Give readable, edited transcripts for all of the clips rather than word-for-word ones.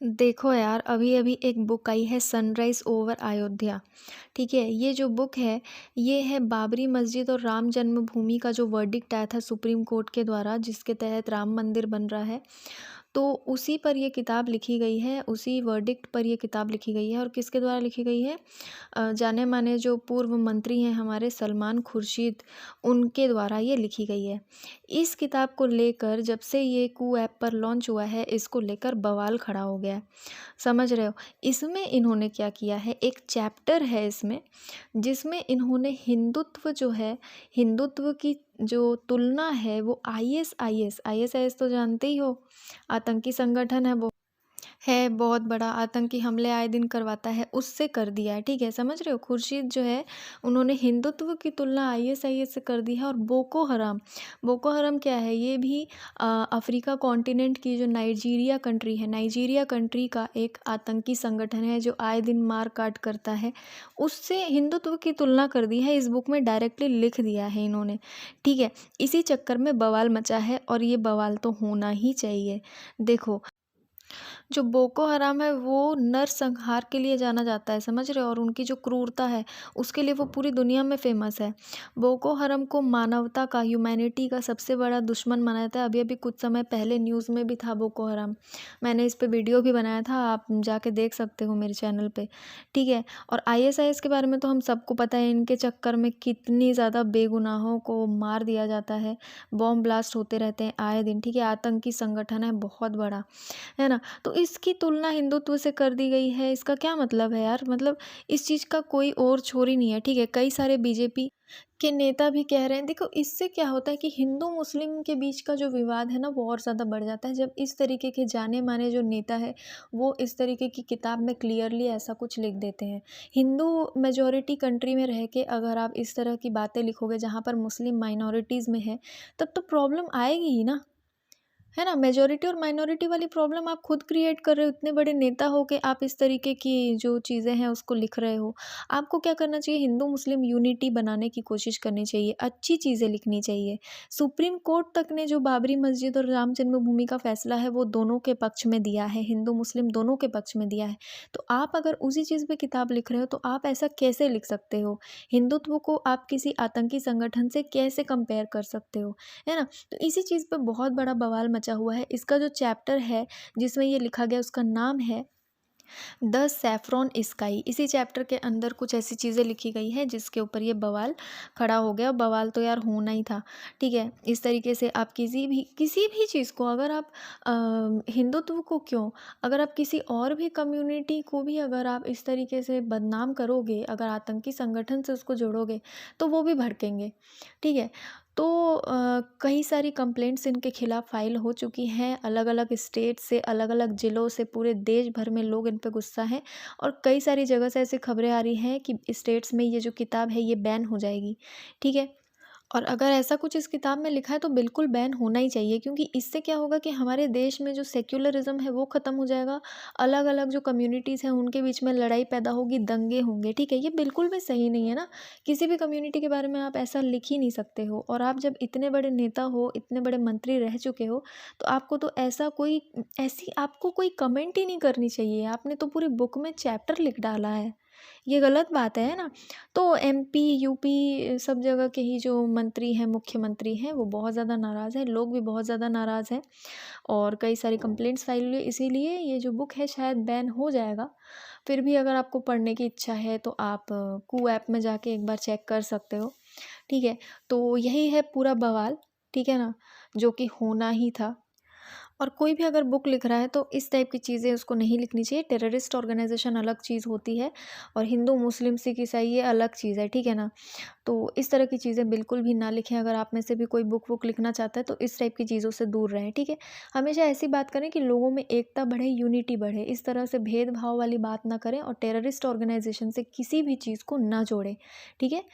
देखो यार, अभी अभी एक बुक आई है सनराइज ओवर अयोध्या। ठीक है, ये जो बुक है ये है बाबरी मस्जिद और राम जन्मभूमि का जो वर्डिक्ट आया था सुप्रीम कोर्ट के द्वारा, जिसके तहत राम मंदिर बन रहा है। तो उसी पर ये किताब लिखी गई है, उसी वर्डिक्ट पर ये किताब लिखी गई है। और किसके द्वारा लिखी गई है? जाने माने जो पूर्व मंत्री हैं हमारे सलमान खुर्शीद, उनके द्वारा ये लिखी गई है। इस किताब को लेकर जब से ये कू ऐप पर लॉन्च हुआ है, इसको लेकर बवाल खड़ा हो गया है। समझ रहे हो? इसमें इन्होंने क्या किया है, एक चैप्टर है इसमें जिसमें इन्होंने हिंदुत्व जो है, हिंदुत्व की जो तुलना है वो आईएसआईएस तो जानते ही हो, आतंकी संगठन है वो, है बहुत बड़ा, आतंकी हमले आए दिन करवाता है, उससे कर दिया है। ठीक है, समझ रहे हो? खुर्शीद जो है उन्होंने हिंदुत्व की तुलना आईएसआईएस से कर दी है। और बोको हराम क्या है? ये भी अफ्रीका कॉन्टिनेंट की जो नाइजीरिया कंट्री है, नाइजीरिया कंट्री का एक आतंकी संगठन है जो आए दिन मार काट करता है। उससे हिंदुत्व की तुलना कर दी है, इस बुक में डायरेक्टली लिख दिया है इन्होंने। ठीक है, इसी चक्कर में बवाल मचा है और ये बवाल तो होना ही चाहिए। देखो, जो बोको हराम है वो नरसंहार के लिए जाना जाता है, समझ रहे हो? और उनकी जो क्रूरता है उसके लिए वो पूरी दुनिया में फेमस है। बोको हराम को मानवता का, ह्यूमैनिटी का सबसे बड़ा दुश्मन माना जाता है। अभी अभी कुछ समय पहले न्यूज़ में भी था बोको हराम, मैंने इस पे वीडियो भी बनाया था, आप जाके देख सकते हो मेरे चैनल पे। ठीक है, और आईएसआईएस के बारे में तो हम सबको पता है, इनके चक्कर में कितनी ज़्यादा बेगुनाहों को मार दिया जाता है, बॉम्ब ब्लास्ट होते रहते हैं आए दिन। ठीक है, आतंकी संगठन है बहुत बड़ा, है ना? तो इसकी तुलना हिंदुत्व से कर दी गई है, इसका क्या मतलब है यार? मतलब इस चीज़ का कोई और छोर ही नहीं है। ठीक है, कई सारे बीजेपी के नेता भी कह रहे हैं। देखो, इससे क्या होता है कि हिंदू मुस्लिम के बीच का जो विवाद है ना वो और ज़्यादा बढ़ जाता है, जब इस तरीके के जाने माने जो नेता है वो इस तरीके की किताब में क्लियरली ऐसा कुछ लिख देते हैं। हिंदू मेजोरिटी कंट्री में रह के अगर आप इस तरह की बातें लिखोगे जहाँ पर मुस्लिम माइनॉरिटीज़ में है, तब तो प्रॉब्लम आएगी ही ना, है ना? मेजॉरिटी और माइनॉरिटी वाली प्रॉब्लम आप खुद क्रिएट कर रहे हो। इतने बड़े नेता हो के आप इस तरीके की जो चीज़ें हैं उसको लिख रहे हो। आपको क्या करना चाहिए? हिंदू मुस्लिम यूनिटी बनाने की कोशिश करनी चाहिए, अच्छी चीज़ें लिखनी चाहिए। सुप्रीम कोर्ट तक ने जो बाबरी मस्जिद और राम जन्मभूमि का फैसला है वो दोनों के पक्ष में दिया है, हिंदू मुस्लिम दोनों के पक्ष में दिया है। तो आप अगर उसी चीज़ पे किताब लिख रहे हो तो आप ऐसा कैसे लिख सकते हो? हिंदुत्व को आप किसी आतंकी संगठन से कैसे कंपेयर कर सकते हो? है ना? तो इसी चीज़ पे बहुत बड़ा बवाल मचा हुआ है। इसका जो चैप्टर है जिसमें ये लिखा गया उसका नाम है द सैफ्रॉन स्काई। इसी चैप्टर के अंदर कुछ ऐसी चीज़ें लिखी गई है जिसके ऊपर ये बवाल खड़ा हो गया। बवाल तो यार होना ही था। ठीक है, इस तरीके से आप किसी भी चीज़ को अगर आप हिंदुत्व को क्यों, अगर आप किसी और भी कम्युनिटी को भी अगर आप इस तरीके से बदनाम करोगे, अगर आतंकी संगठन से उसको जोड़ोगे तो वो भी भड़केंगे। ठीक है, तो कई सारी कंप्लेंट्स इनके खिलाफ़ फ़ाइल हो चुकी हैं, अलग-अलग स्टेट से, अलग-अलग ज़िलों से, पूरे देश भर में लोग इन पे गुस्सा हैं। और कई सारी जगह से ऐसी खबरें आ रही हैं कि स्टेट्स में ये जो किताब है ये बैन हो जाएगी। ठीक है? और अगर ऐसा कुछ इस किताब में लिखा है तो बिल्कुल बैन होना ही चाहिए, क्योंकि इससे क्या होगा कि हमारे देश में जो सेक्युलरिज़्म है वो ख़त्म हो जाएगा। अलग-अलग जो कम्युनिटीज़ हैं उनके बीच में लड़ाई पैदा होगी, दंगे होंगे। ठीक है? ये बिल्कुल भी सही नहीं है ना। किसी भी कम्युनिटी के बारे में आप ऐसा लिख ही नहीं सकते हो। और आप जब इतने बड़े नेता हो, इतने बड़े मंत्री रह चुके हो, तो आपको तो ऐसी आपको कोई कमेंट ही नहीं करनी चाहिए। आपने तो पूरी बुक में चैप्टर लिख डाला है। ये गलत बात है ना? तो एमपी, यूपी सब जगह के ही जो मंत्री हैं, मुख्यमंत्री हैं, वो बहुत ज़्यादा नाराज़ हैं, लोग भी बहुत ज़्यादा नाराज़ हैं और कई सारी कंप्लेंट्स फाइल हुई। इसीलिए ये जो बुक है शायद बैन हो जाएगा। फिर भी अगर आपको पढ़ने की इच्छा है तो आप कू ऐप में जाके एक बार चेक कर सकते हो। ठीक है? तो यही है पूरा बवाल, ठीक है ना? जो कि होना ही था। और कोई भी अगर बुक लिख रहा है तो इस टाइप की चीज़ें उसको नहीं लिखनी चाहिए। टेररिस्ट ऑर्गेनाइजेशन अलग चीज़ होती है और हिंदू, मुस्लिम, सिख, ईसाई ये अलग चीज़ है, ठीक है ना? तो इस तरह की चीज़ें बिल्कुल भी ना लिखें। अगर आप में से भी कोई बुक वुक लिखना चाहता है तो इस टाइप की चीज़ों से दूर रहें, ठीक है? हमेशा ऐसी बात करें कि लोगों में एकता बढ़े, यूनिटी बढ़े। इस तरह से भेदभाव वाली बात ना करें और टेररिस्ट ऑर्गेनाइजेशन से किसी भी चीज़ को ना जोड़ें, ठीक है?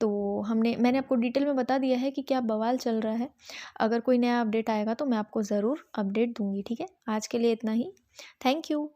तो मैंने आपको डिटेल में बता दिया है कि क्या बवाल चल रहा है। अगर कोई नया अपडेट आएगा तो मैं आपको ज़रूर अपडेट दूँगी, ठीक है? आज के लिए इतना ही। Thank you.